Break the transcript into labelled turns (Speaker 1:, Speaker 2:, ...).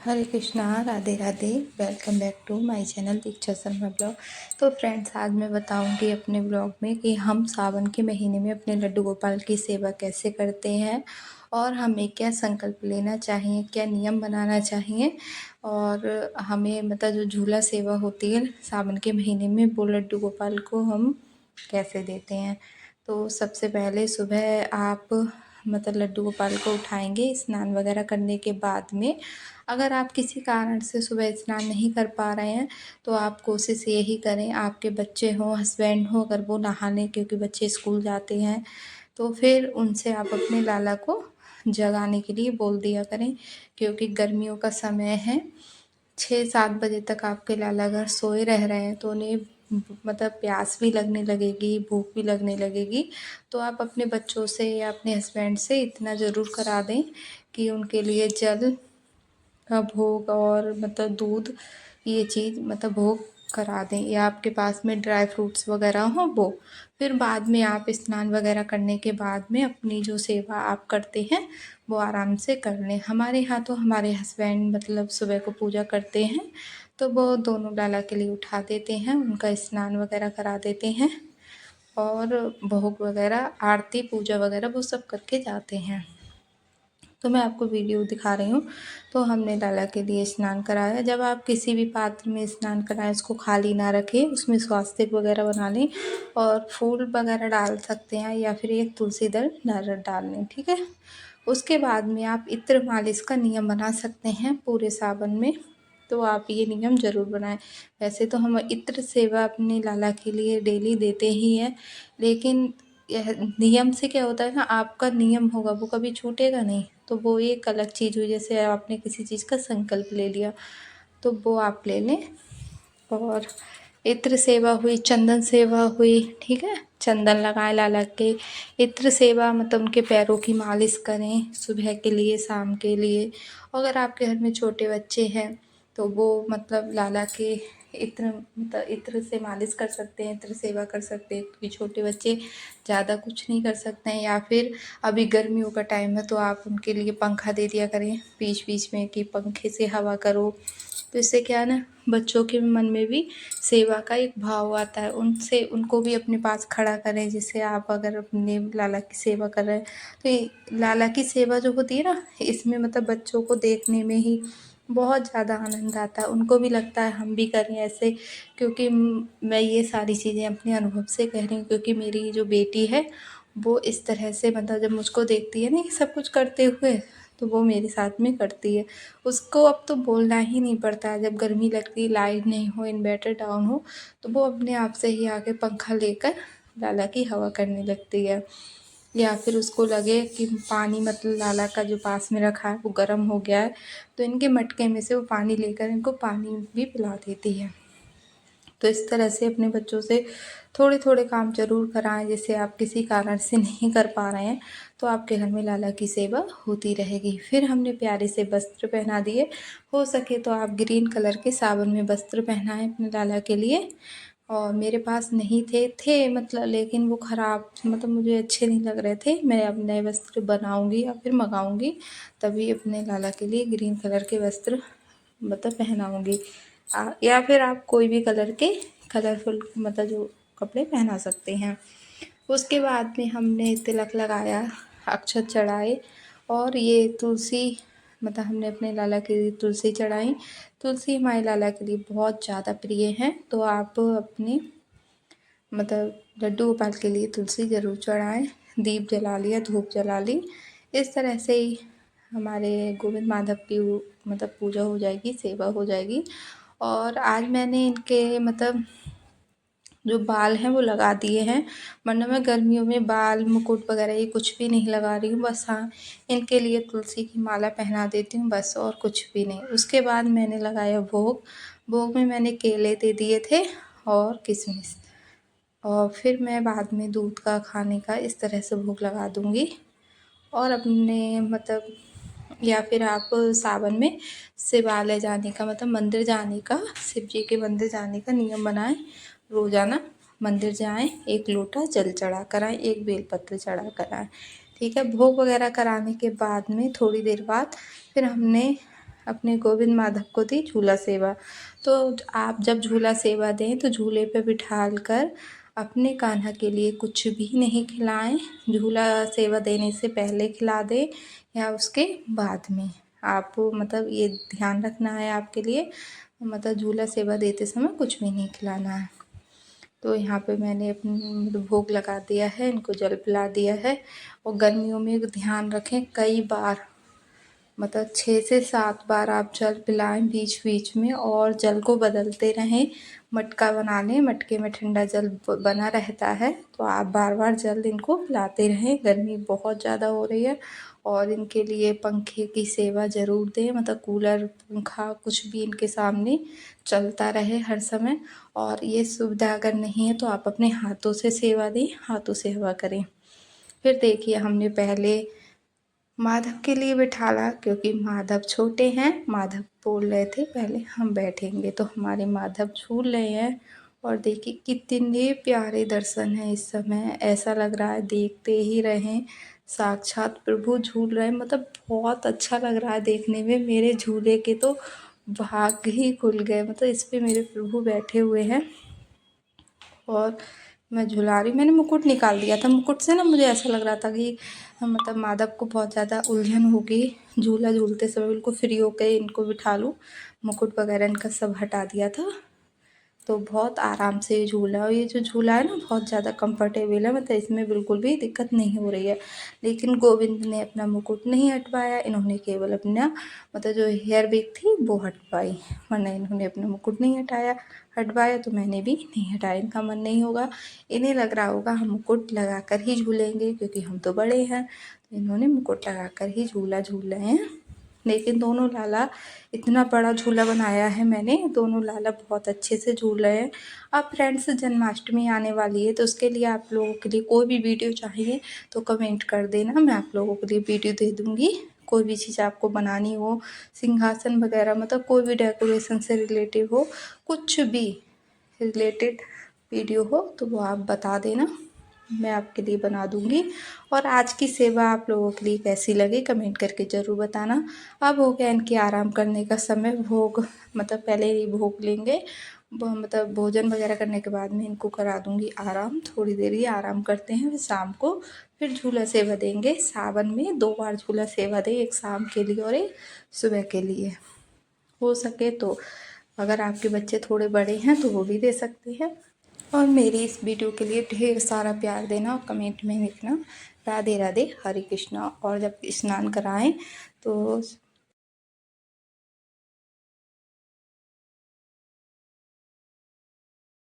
Speaker 1: Hare Krishna, Radhe Radhe. Welcome back to my channel Diksha Sharma blog. तो friends, आज मैं बताऊंगी अपने ब्लॉग में कि हम सावन के महीने में अपने लड्डू गोपाल की सेवा कैसे करते हैं और हमें क्या संकल्प लेना चाहिए, क्या नियम बनाना चाहिए और हमें मतलब जो झूला सेवा होती है सावन के महीने में, वो लड्डू गोपाल को हम कैसे देते हैं। तो सबसे पहले सुबह आप मतलब लड्डू गोपाल को उठाएंगे स्नान वगैरह करने के बाद में। अगर आप किसी कारण से सुबह स्नान नहीं कर पा रहे हैं तो आप कोशिश यही करें, आपके बच्चे हों, हस्बैंड हो, अगर वो नहा लें क्योंकि बच्चे स्कूल जाते हैं, तो फिर उनसे आप अपने लाला को जगाने के लिए बोल दिया करें। क्योंकि गर्मियों का समय है, 6-7 बजे तक आपके लाला अगर सोए रह रहे हैं तो उन्हें मतलब प्यास भी लगने लगेगी, भूख भी लगने लगेगी। तो आप अपने बच्चों से या अपने हस्बैंड से इतना ज़रूर करा दें कि उनके लिए जल का भोग और मतलब दूध, ये चीज़ मतलब भोग करा दें, या आपके पास में ड्राई फ्रूट्स वगैरह हो वो। फिर बाद में आप स्नान वगैरह करने के बाद में अपनी जो सेवा आप करते हैं वो आराम से कर लें। हमारे यहाँ तो हमारे हस्बैंड मतलब सुबह को पूजा करते हैं, तो वो दोनों लाला के लिए उठा देते हैं, उनका स्नान वगैरह करा देते हैं और भोग वगैरह, आरती पूजा वगैरह वो सब करके जाते हैं। तो मैं आपको वीडियो दिखा रही हूँ। तो हमने लाला के लिए स्नान कराया। जब आप किसी भी पात्र में स्नान कराएं उसको खाली ना रखें, उसमें स्वास्तिक वगैरह बना लें और फूल वगैरह डाल सकते हैं या फिर एक तुलसी दल नारियल डाल लें, ठीक है। उसके बाद में आप इत्र मालिश का नियम बना सकते हैं पूरे सावन में, तो आप ये नियम ज़रूर बनाएं। वैसे तो हम इत्र सेवा अपने लाला के लिए डेली देते ही हैं, लेकिन यह नियम से क्या होता है ना, आपका नियम होगा वो कभी छूटेगा नहीं, तो वो एक अलग चीज़ हुई। जैसे आपने किसी चीज़ का संकल्प ले लिया तो वो आप ले लें। और इत्र सेवा हुई, चंदन सेवा हुई, ठीक है, चंदन लगाएं लाला के। इत्र सेवा मतलब उनके पैरों की मालिश करें सुबह के लिए, शाम के लिए। अगर आपके घर में छोटे बच्चे हैं तो वो मतलब लाला के इत्र मतलब इत्र से मालिश कर सकते हैं, इत्र सेवा कर सकते हैं, क्योंकि छोटे बच्चे ज़्यादा कुछ नहीं कर सकते हैं। या फिर अभी गर्मियों का टाइम है तो आप उनके लिए पंखा दे दिया करें बीच बीच में कि पंखे से हवा करो। तो इससे क्या है ना, बच्चों के मन में भी सेवा का एक भाव आता है, उनसे उनको भी अपने पास खड़ा करें। जैसे आप अगर अपने लाला की सेवा कर रहे हैं तो ये लाला की सेवा जो होती है ना, इसमें मतलब बच्चों को देखने में ही बहुत ज़्यादा आनंद आता है, उनको भी लगता है हम भी करें ऐसे। क्योंकि मैं ये सारी चीज़ें अपने अनुभव से कह रही हूँ, क्योंकि मेरी जो बेटी है वो इस तरह से मतलब जब मुझको देखती है ना ये सब कुछ करते हुए, तो वो मेरे साथ में करती है। उसको अब तो बोलना ही नहीं पड़ता है। जब गर्मी लगती है, लाइट नहीं हो, इन्वर्टर डाउन हो, तो वो अपने आप से ही आके पंखा लेकर लाला की हवा करने लगती है। या फिर उसको लगे कि पानी मतलब लाला का जो पास में रखा है वो गर्म हो गया है, तो इनके मटके में से वो पानी लेकर इनको पानी भी पिला देती है। तो इस तरह से अपने बच्चों से थोड़े थोड़े काम ज़रूर कराएं। जैसे आप किसी कारण से नहीं कर पा रहे हैं तो आपके घर में लाला की सेवा होती रहेगी। फिर हमने प्यारे से वस्त्र पहना दिए। हो सके तो आप ग्रीन कलर के सावन में वस्त्र पहनाएं अपने लाला के लिए। और मेरे पास नहीं थे मतलब, लेकिन वो ख़राब मतलब मुझे अच्छे नहीं लग रहे थे। मैं अब नए वस्त्र बनाऊंगी या फिर मंगाऊंगी, तभी अपने लाला के लिए ग्रीन कलर के वस्त्र मतलब पहनाऊंगी। या फिर आप कोई भी कलर के कलरफुल मतलब जो कपड़े पहना सकते हैं। उसके बाद में हमने तिलक लगाया, अक्षत चढ़ाए और ये तुलसी मतलब हमने अपने लाला के लिए तुलसी चढ़ाई। तुलसी हमारे लाला के लिए बहुत ज़्यादा प्रिय है, तो आप अपने मतलब लड्डू गोपाल के लिए तुलसी ज़रूर चढ़ाएं। दीप जला लिया, धूप जला ली। इस तरह से ही हमारे गोविंद माधव की मतलब पूजा हो जाएगी, सेवा हो जाएगी। और आज मैंने इनके मतलब जो बाल हैं वो लगा दिए हैं, वरना मैं गर्मियों में बाल मुकुट वगैरह ये कुछ भी नहीं लगा रही हूँ। बस हाँ, इनके लिए तुलसी की माला पहना देती हूँ बस, और कुछ भी नहीं। उसके बाद मैंने लगाया भोग। भोग में मैंने केले दे दिए थे और किशमिश, और फिर मैं बाद में दूध का, खाने का इस तरह से भोग लगा दूँगी। और अपने मतलब या फिर आप सावन में शिवालय जाने का मतलब मंदिर जाने का, शिव जी के मंदिर जाने का नियम बनाएं। रोज़ाना मंदिर जाएं, एक लोटा जल चढ़ा कर आएँ, एक बेलपत्र चढ़ा कर आएँ, ठीक है। भोग वगैरह कराने के बाद में थोड़ी देर बाद फिर हमने अपने गोविंद माधव को दी झूला सेवा। तो आप जब झूला सेवा दें तो झूले पे बिठाल कर अपने कान्हा के लिए कुछ भी नहीं खिलाएं। झूला सेवा देने से पहले खिला दें या उसके बाद में। आप मतलब ये ध्यान रखना है आपके लिए, मतलब झूला सेवा देते समय कुछ भी नहीं खिलाना है। तो यहाँ पे मैंने अपनी भोग लगा दिया है, इनको जल पिला दिया है। और गर्मियों में ध्यान रखें, कई बार मतलब 6 से 7 बार आप जल पिलाएं बीच बीच में, और जल को बदलते रहें। मटका बना लें, मटके में ठंडा जल बना रहता है, तो आप बार बार जल इनको पिलाते रहें। गर्मी बहुत ज़्यादा हो रही है, और इनके लिए पंखे की सेवा ज़रूर दें, मतलब कूलर पंखा कुछ भी इनके सामने चलता रहे हर समय। और ये सुविधा अगर नहीं है तो आप अपने हाथों से सेवा दें, हाथों से हवा करें। फिर देखिए, हमने पहले माधव के लिए बिठाला, क्योंकि माधव छोटे हैं। माधव बोल रहे थे पहले हम बैठेंगे, तो हमारे माधव झूल रहे हैं। और देखिए कितने प्यारे दर्शन हैं इस समय, ऐसा लग रहा है देखते ही रहें, साक्षात प्रभु झूल रहे हैं। मतलब बहुत अच्छा लग रहा है देखने में। मेरे झूले के तो भाग ही खुल गए, मतलब इस पे मेरे प्रभु बैठे हुए हैं और मैं झुला रही। मैंने मुकुट निकाल दिया था, मुकुट से ना मुझे ऐसा लग रहा था कि मतलब माधव को बहुत ज़्यादा उलझन होगी, झूला झूलते समय बिल्कुल फ्री होकर इनको बिठा लूँ। मुकुट वगैरह इनका सब हटा दिया था, तो बहुत आराम से ये झूला, और ये जो झूला है ना बहुत ज़्यादा कंफर्टेबल है, मतलब इसमें बिल्कुल भी दिक्कत नहीं हो रही है। लेकिन गोविंद ने अपना मुकुट नहीं हटवाया, इन्होंने केवल अपना मतलब जो हेयर विग थी वो हटवाई, वरना इन्होंने अपना मुकुट नहीं हटवाया, तो मैंने भी नहीं हटाया। इनका मन नहीं होगा, इन्हें लग रहा होगा हम मुकुट लगा कर ही झूलेंगे क्योंकि हम तो बड़े हैं, तो इन्होंने मुकुट लगा कर ही झूला झूल रहे हैं। लेकिन दोनों लाला, इतना बड़ा झूला बनाया है मैंने, दोनों लाला बहुत अच्छे से झूल रहे हैं। अब फ्रेंड्स, जन्माष्टमी आने वाली है, तो उसके लिए आप लोगों के लिए कोई भी वीडियो चाहिए तो कमेंट कर देना, मैं आप लोगों के लिए वीडियो दे दूँगी। कोई भी चीज़ आपको बनानी हो, सिंहासन वगैरह, मतलब कोई भी डेकोरेशन से रिलेटिव हो, कुछ भी रिलेटेड वीडियो हो तो वो आप बता देना, मैं आपके लिए बना दूँगी। और आज की सेवा आप लोगों के लिए कैसी लगी कमेंट करके ज़रूर बताना। अब हो गया इनके आराम करने का समय, भोग मतलब पहले ही भोग लेंगे, मतलब भोजन वगैरह करने के बाद में इनको करा दूँगी आराम। थोड़ी देर ही आराम करते हैं, फिर शाम को फिर झूला सेवा देंगे। सावन में 2 बार झूला सेवा दें, एक शाम के लिए और एक सुबह के लिए। हो सके तो अगर आपके बच्चे थोड़े बड़े हैं तो वो भी दे सकते हैं। और मेरी इस वीडियो के लिए ढेर सारा प्यार देना और कमेंट में लिखना राधे राधे हरे कृष्णा। और जब स्नान कराएं तो